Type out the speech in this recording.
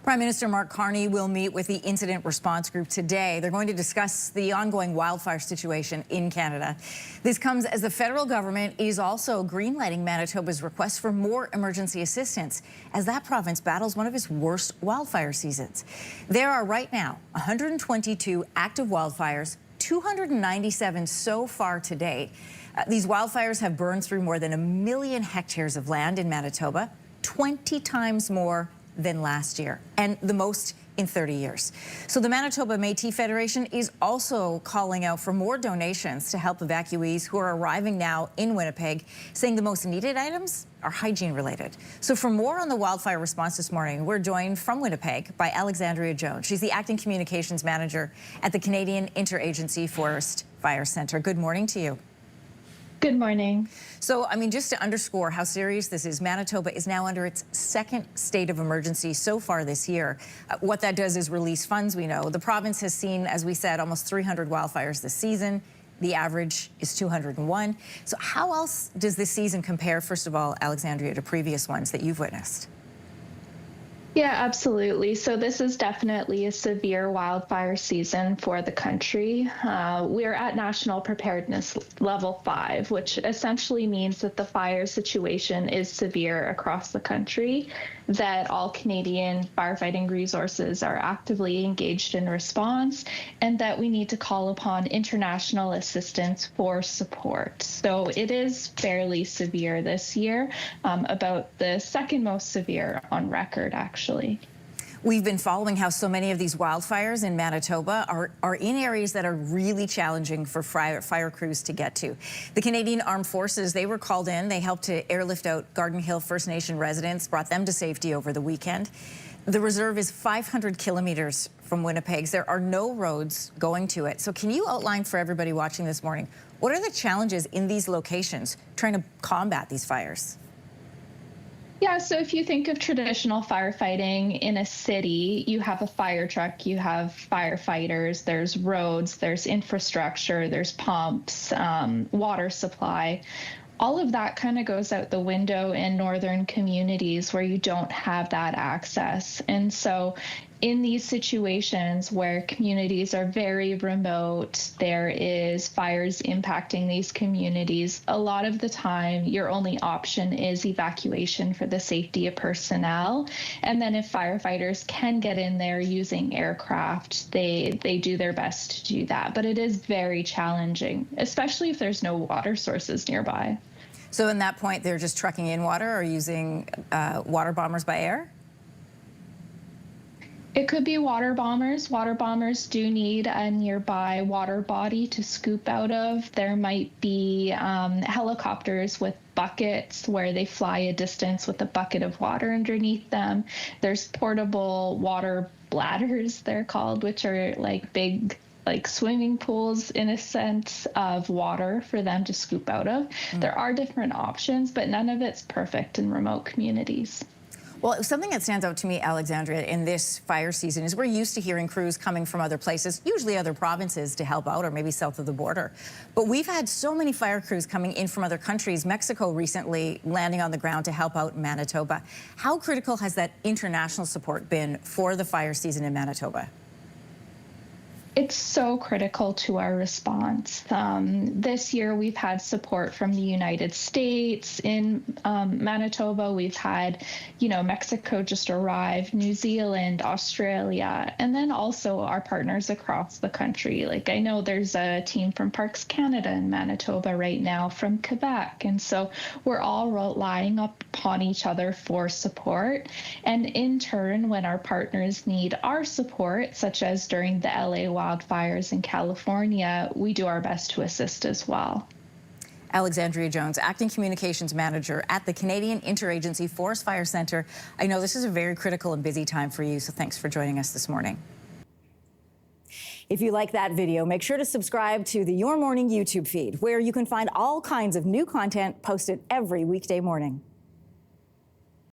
Prime Minister Mark Carney will meet with the Incident Response Group today. They're going to discuss the ongoing wildfire situation in Canada. This comes as the federal government is also greenlighting Manitoba's request for more emergency assistance as that province battles one of its worst wildfire seasons. There are right now 122 active wildfires, 297 so far to date. These wildfires have burned through more than 1 million hectares of land in Manitoba, 20 times more than last year, and the most in 30 years. So the Manitoba Métis Federation is also calling out for more donations to help evacuees who are arriving now in Winnipeg, saying the most needed items are hygiene related. So for more on the wildfire response this morning, we're joined from Winnipeg by Alexandria Jones. She's the Acting Communications Manager at the Canadian Interagency Forest Fire Centre. Good morning to you. Good morning. So, I mean, just to underscore how serious this is, Manitoba is now under its second state of emergency so far this year. What that does is release funds, we know. The province has seen, as we said, almost 300 wildfires this season. The average is 201. So how else does this season compare, first of all, Alexandria, to previous ones that you've witnessed? Yeah, absolutely. So this is definitely a severe wildfire season for the country. We're at National Preparedness Level 5, which essentially means that the fire situation is severe across the country, that all Canadian firefighting resources are actively engaged in response, and that we need to call upon international assistance for support. So it is fairly severe this year, about the second most severe on record, actually. We've been following how so many of these wildfires in Manitoba are in areas that are really challenging for fire crews to get to. The Canadian Armed Forces, they were called in. They helped to airlift out Garden Hill First Nation residents, brought them to safety over the weekend. The reserve is 500 kilometers from Winnipeg. There are no roads going to it. So can you outline for everybody watching this morning, what are the challenges in these locations trying to combat these fires? Yeah, so if you think of traditional firefighting in a city, you have a fire truck, you have firefighters, there's roads, there's infrastructure, there's pumps, water supply. All of that kind of goes out the window in northern communities where you don't have that access. And so in these situations where communities are very remote, there is fires impacting these communities, a lot of the time your only option is evacuation for the safety of personnel. And then if firefighters can get in there using aircraft, they do their best to do that. But it is very challenging, especially if there's no water sources nearby. So in that point, they're just trucking in water or using water bombers by air? It could be water bombers. Water bombers do need a nearby water body to scoop out of. There might be helicopters with buckets where they fly a distance with a bucket of water underneath them. There's portable water bladders, they're called, which are like big swimming pools in a sense of water for them to scoop out of. There are different options, but none of it's perfect in remote communities. Well, something that stands out to me, Alexandria, in this fire season is we're used to hearing crews coming from other places, usually other provinces, to help out or maybe south of the border. But we've had so many fire crews coming in from other countries, Mexico recently landing on the ground to help out in Manitoba. How critical has that international support been for the fire season in Manitoba? It's so critical to our response. This year, we've had support from the United States. In Manitoba, we've had, Mexico just arrived, New Zealand, Australia, and then also our partners across the country. Like, I know there's a team from Parks Canada in Manitoba right now, from Quebec. And so we're all relying upon each other for support. And in turn, when our partners need our support, such as during the LA wildfires in California, we do our best to assist as well. Alexandria Jones, Acting Communications Manager at the Canadian Interagency Forest Fire Centre. I know this is a very critical and busy time for you, so thanks for joining us this morning. If you like that video, make sure to subscribe to the Your Morning YouTube feed, where you can find all kinds of new content posted every weekday morning.